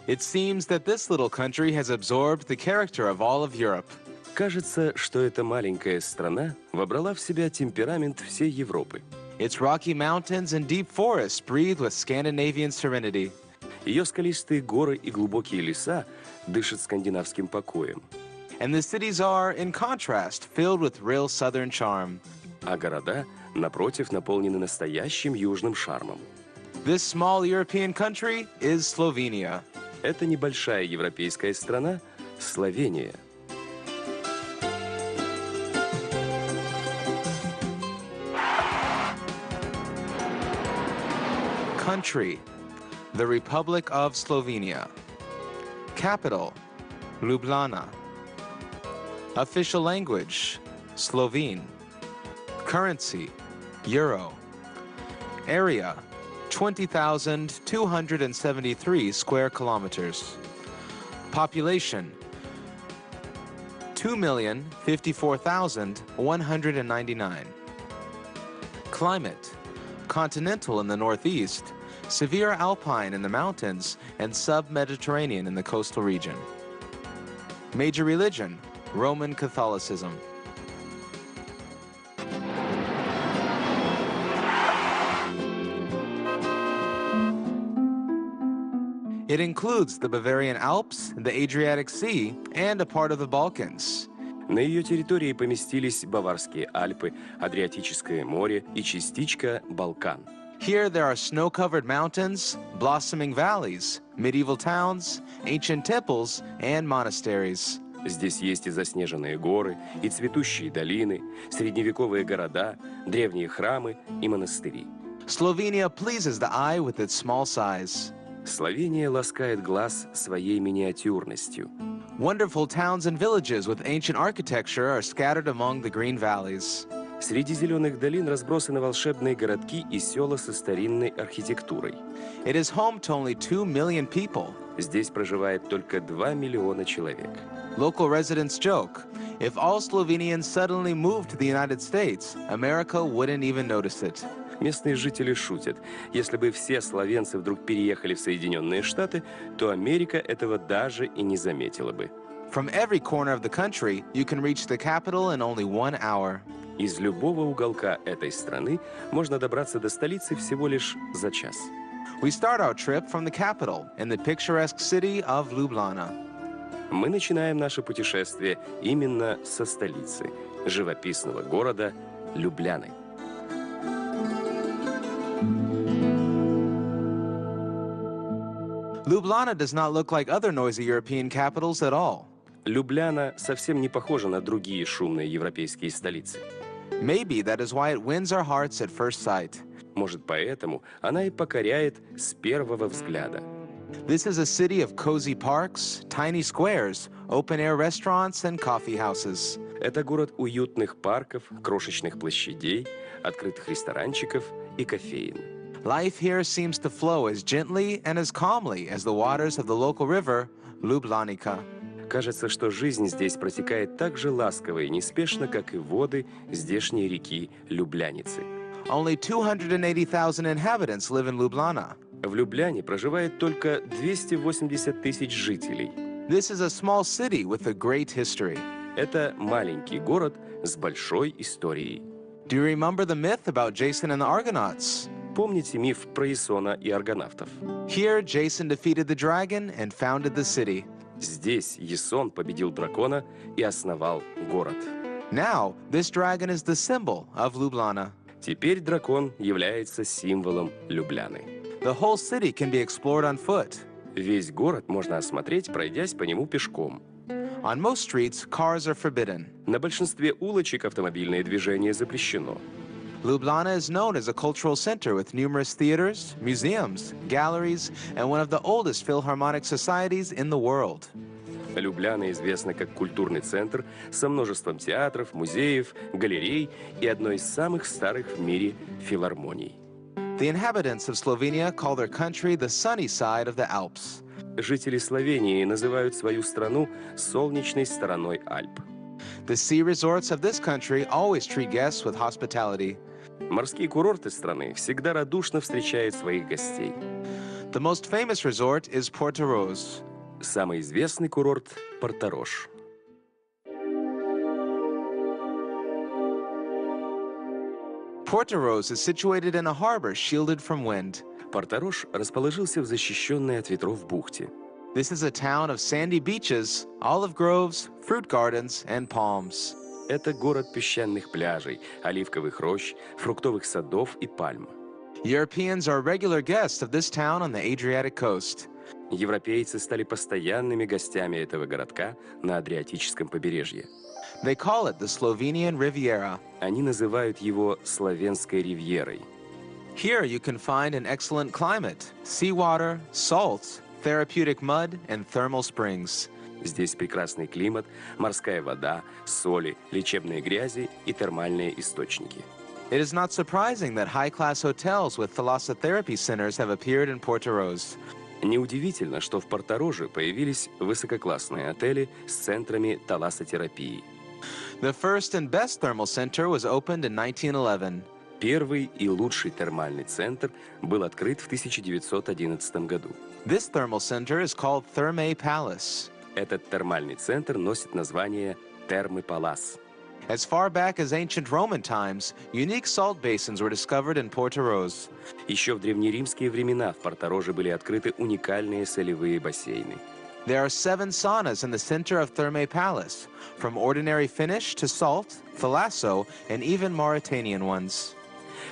It seems that this little country has absorbed the character of all of Europe. Кажется, что эта маленькая страна вобрала в себя темперамент всей Европы. Its rocky mountains and deep forests breathe with Scandinavian serenity. Ее скалистые горы и глубокие леса дышат скандинавским покоем. And the cities are, in contrast, filled with real southern charm. А города, напротив, наполнены настоящим южным шармом. This small European country is Slovenia. Это небольшая европейская страна – Словения. Country, the Republic of Slovenia. Capital, Ljubljana. Official language, Slovene. Currency, Euro. Area, 20,273 square kilometers. Population, 2,054,199. Climate, continental in the northeast, severe alpine in the mountains, and sub-Mediterranean in the coastal region. Major religion, Roman Catholicism. It includes the Bavarian Alps, the Adriatic Sea, and a part of the Balkans. На ее территории поместились Баварские Альпы, Адриатическое море и частичка Балкан. Here there are snow-covered mountains, blossoming valleys, medieval towns, ancient temples, and monasteries. Здесь есть и заснеженные горы, и цветущие долины, средневековые города, древние храмы и монастыри. Slovenia pleases the eye with its small size. Словения ласкает глаз своей миниатюрностью. Wonderful towns and villages with ancient architecture are scattered among the green valleys. Среди зеленых долин разбросаны волшебные городки и села со старинной архитектурой. It is home to only 2 million people. Здесь проживает только 2 миллиона человек. Local residents joke, if all Slovenians suddenly moved to the United States, America wouldn't even notice it. Местные жители шутят, если бы все словенцы вдруг переехали в Соединенные Штаты, то Америка этого даже и не заметила бы. From every corner of the country, you can reach the capital in only 1 hour. Из любого уголка этой страны можно добраться до столицы всего лишь за час. We start our trip from the capital, in the picturesque city of Ljubljana. Мы начинаем наше путешествие именно со столицы, живописного города Любляны. Ljubljana does not look like other noisy European capitals at all. Любляна совсем не похожа на другие шумные европейские столицы. Maybe that is why it wins our hearts at first sight. Может, поэтому она и покоряет с первого взгляда. This is a city of cozy parks, tiny squares, open-air restaurants, and coffee houses. Это город уютных парков, крошечных площадей, открытых ресторанчиков и кофеен. Life here seems to flow as gently and as calmly as the waters of the local river, Ljubljanica. Кажется, что жизнь здесь протекает так же ласково и неспешно, как и воды здешней реки Любляницы. Only 280,000 inhabitants live in Ljubljana. В Любляне проживает только 280 тысяч жителей. This is a small city with a great history. Это маленький город с большой историей. Do you remember the myth about Jason and the Argonauts? Помните миф про Ясона и аргонавтов? Here, Jason defeated the dragon and founded the city. Здесь Ясон победил дракона и основал город. Now, this dragon is the symbol of Ljubljana. Теперь дракон является символом Любляны. The whole city can be explored on foot. Весь город можно осмотреть, пройдясь по нему пешком. On most streets, cars are forbidden. На большинстве улочек автомобильное движение запрещено. Ljubljana is known as a cultural center with numerous theaters, museums, galleries, and one of the oldest philharmonic societies in the world. Любляна известна как культурный центр со множеством театров, музеев, галерей и одной из самых старых в мире филармоний. The inhabitants of Slovenia call their country the sunny side of the Alps. Жители Словении называют свою страну солнечной стороной Альп. The sea resorts of this country always treat guests with hospitality. Морские курорты страны всегда радушно встречают своих гостей. The most famous resort is Portoroz. Самый известный курорт – Порто-Рош. Portoroz is situated in a harbor shielded from wind. Порто-Рош расположился в защищенной от ветров бухте. This is a town of sandy beaches, olive groves, fruit gardens, and palms. Это город песчаных пляжей, оливковых рощ, фруктовых садов и пальм. Europeans are regular guests of this town on the Adriatic coast. Европейцы стали постоянными гостями этого городка на Адриатическом побережье. They call it the Slovenian Riviera. Они называют его Словенской ривьерой. Here you can find an excellent climate, seawater, salt, therapeutic mud, and thermal springs. Здесь прекрасный климат, морская вода, соли, лечебные грязи и термальные источники. It is not surprising that high-class hotels with thalassotherapy centers have appeared in Portoroz. Неудивительно, что в Порто-Роже появились высококлассные отели с центрами талассотерапии. The first and best thermal center was opened in 1911. Первый и лучший термальный центр был открыт в 1911 году. This thermal center is called Thermae Palace. Этот термальный центр носит название Термы Палас. As far back as ancient Roman times, unique salt basins were discovered in Portoroz. Еще в древнеримские времена в Порто-Роже были открыты уникальные солевые бассейны. There are 7 saunas in the center of Thermae Palace, from ordinary Finnish to salt, thalasso, and even Mauritanian ones.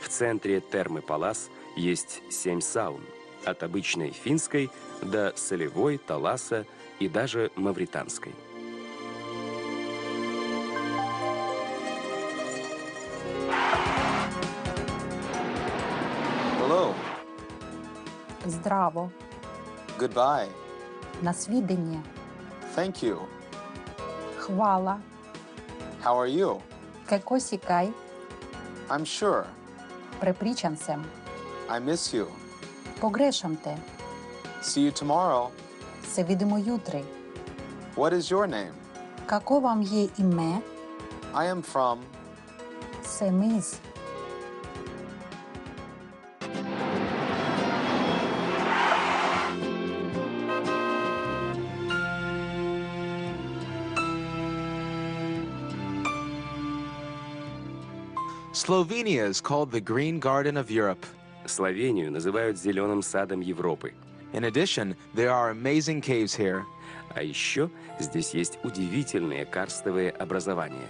В центре Термы Палас есть 7 саун, от обычной финской до солевой, таласса и даже мавританской. Hello. Здраво. Goodbye. На свидання. Thank you. Хвала. How are you? Како си кај? I'm sure. Препричан сем. I miss you. Погрешам те. See you tomorrow. Се видимо jutri. What is your name? Како вам є іме? I am from... Семіз. Slovenia is called the Green Garden of Europe. Словению называют зеленым садом Европы. In addition, there are amazing caves here. А еще здесь есть удивительные карстовые образования.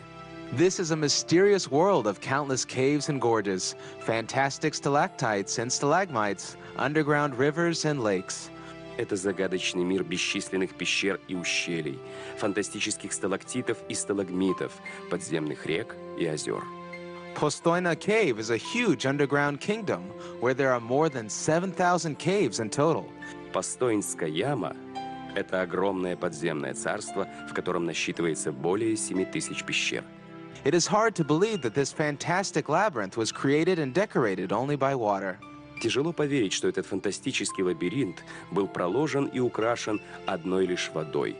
This is a mysterious world of countless caves and gorges, fantastic stalactites and stalagmites, underground rivers and lakes. Это загадочный мир бесчисленных пещер и ущелий, фантастических сталактитов и сталагмитов, подземных рек и озер. Postoina Cave is a huge underground kingdom where there are more than 7,000 caves in total. Постоинская яма – это огромное подземное царство, в котором насчитывается более 7000 пещер. It is hard to believe that this fantastic labyrinth was created and decorated only by water. Тяжело поверить, что этот фантастический лабиринт был проложен и украшен одной лишь водой.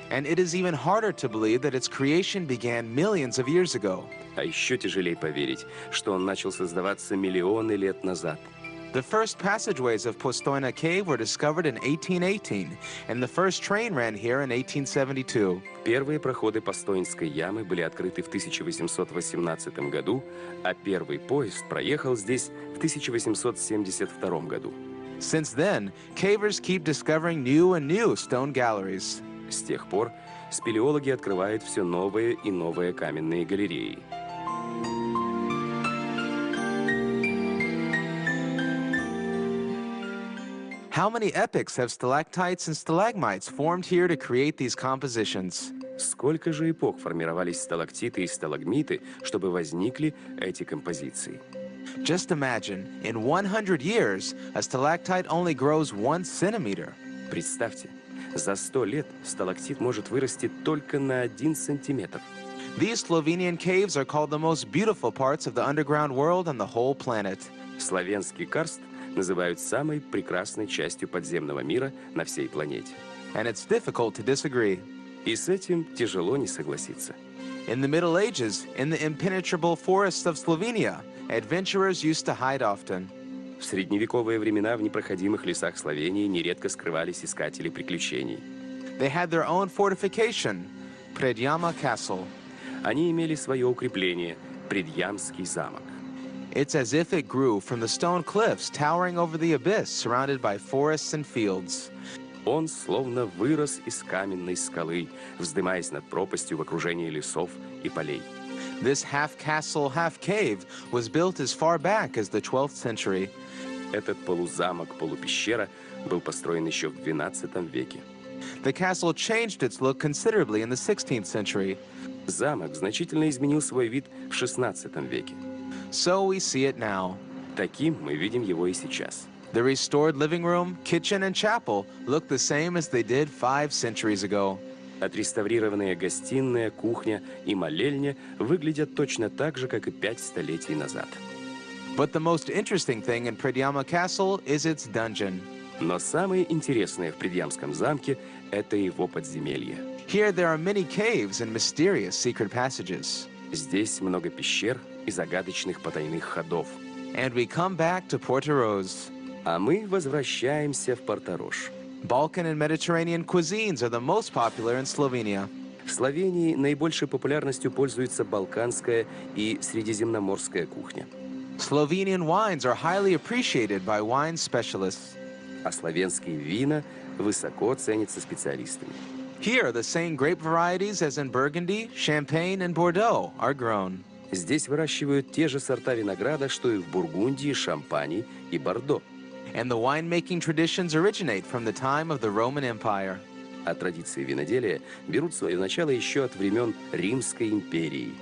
And it is even harder to believe that its creation began millions of years ago. А еще тяжелее поверить, что он начал создаваться миллионы лет назад. The first passageways of Postoina Cave were discovered in 1818, and the first train ran here in 1872. Первые проходы Постоинской ямы были открыты в 1818 году, а первый поезд проехал здесь в 1872 году. Since then, cavers keep discovering new and new stone galleries. С тех пор спелеологи открывают все новые и новые каменные галереи. How many epochs have stalactites and stalagmites formed here to create these compositions? Сколько же эпох формировались сталактиты и сталагмиты, чтобы возникли эти композиции? Just imagine, in 100 years, a stalactite only grows 1 centimeter. Представьте, за 100 лет сталактит может вырасти только на 1 сантиметр. These Slovenian caves are called the most beautiful parts of the underground world on the whole planet. Славянский карст называют самой прекрасной частью подземного мира на всей планете. And it's difficult to disagree. И с этим тяжело не согласиться. In the Middle Ages, in the impenetrable forests of Slovenia, Adventurers used to hide often. В средневековые времена в непроходимых лесах Словении нередко скрывались искатели приключений. They had their own fortification, Predjama Castle. Они имели свое укрепление – Предъямский замок. It's as if it grew from the stone cliffs towering over the abyss, surrounded by forests and fields. Он словно вырос из каменной скалы, вздымаясь над пропастью в окружении лесов и полей. This half-castle, half-cave was built as far back as the 12th century. Этот полузамок-полупещера был построен еще в XII веке. The castle changed its look considerably in the 16th century. Замок значительно изменил свой вид в XVI веке. So we see it now. Таким мы видим его и сейчас. The restored living room, kitchen, and chapel look the same as they did 5 centuries ago. Отреставрированная гостиная, кухня и молельня выглядят точно так же, как и 5 столетий назад. But the most interesting thing in Predjama Castle is its dungeon. Но самое интересное в Предъямском замке – это его подземелье. Here there are many caves and mysterious secret passages. Здесь много пещер и загадочных потайных ходов. And we come back to Portoroz. А мы возвращаемся в Порторож. Balkan and Mediterranean cuisines are the most popular in Slovenia. В Словении наибольшей популярностью пользуется балканская и средиземноморская кухня. Slovenian wines are highly appreciated by wine specialists. А славянские вина высоко ценятся специалистами. Here, the same grape varieties as in Burgundy, Champagne, and Bordeaux are grown. Здесь выращивают те же сорта винограда, что и в Бургундии, Шампани и Бордо. And the winemaking traditions originate from the time of the Roman Empire. А традиции виноделия берут свое начало еще от времен Римской империи.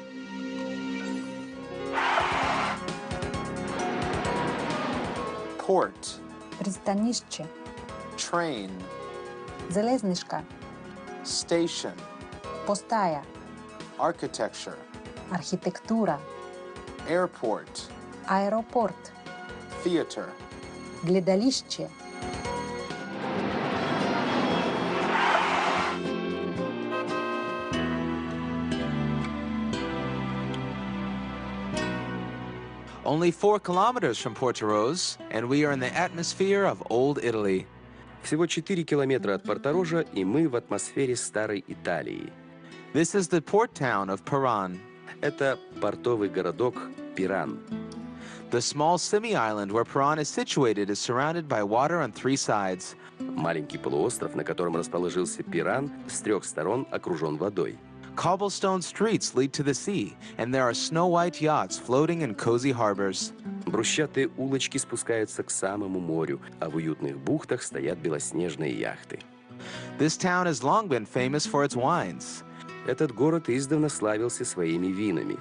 Port, Пристанище. train, Залезничка. station, Постая. architecture, Архітектура. airport, Аеропорт. theater. Глядалище. Only 4 kilometers from Portoroz, and we are in the atmosphere of Old Italy. Всего 4 километра от Порторожа, и мы в атмосфере старой Италии. This is the port town of Piran. Это портовый городок Пиран. The small semi-island where Piran is situated is surrounded by water on 3 sides. Маленький полуостров, на котором расположился Пиран, с 3 сторон окружен водой. Cobblestone streets lead to the sea, and there are snow-white yachts floating in cozy harbors. Брусчатые улочки спускаются к самому морю, а в уютных бухтах стоят белоснежные яхты. This town has long been famous for its wines, Этот город издавна славился своими винами,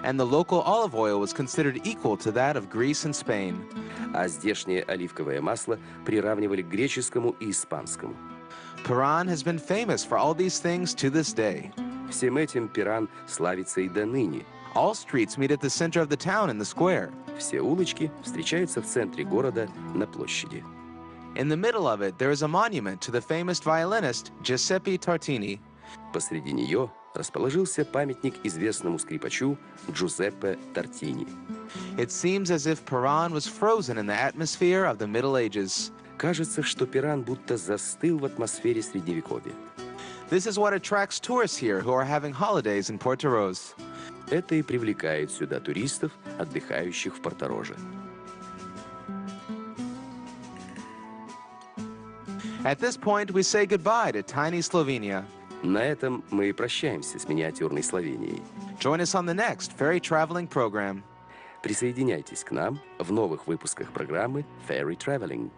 and the local olive oil was considered equal to that of Greece and Spain. а здешнее оливковое масло приравнивали к греческому и испанскому. Piran has been famous for all these things to this day. Всем этим Пиран славится и до ныне. All streets meet at the center of the town in the square. Все улочки встречаются в центре города на площади. In the middle of it, there is a monument to the famous violinist Giuseppe Tartini. Посреди нее расположился памятник известному скрипачу Джузеппе Тартини. It seems as if Piran was frozen in the atmosphere of the Middle Ages. Кажется, что Пиран будто застыл в атмосфере Средневековья. This is what attracts tourists here who are having holidays in Portoroz. Это и привлекает сюда туристов, отдыхающих в Портороже. At this point, we say goodbye to tiny Slovenia. На этом мы и прощаемся с миниатюрной Словенией. Join us on the next ferry traveling program. Присоединяйтесь к нам в новых выпусках программы Ferry Traveling.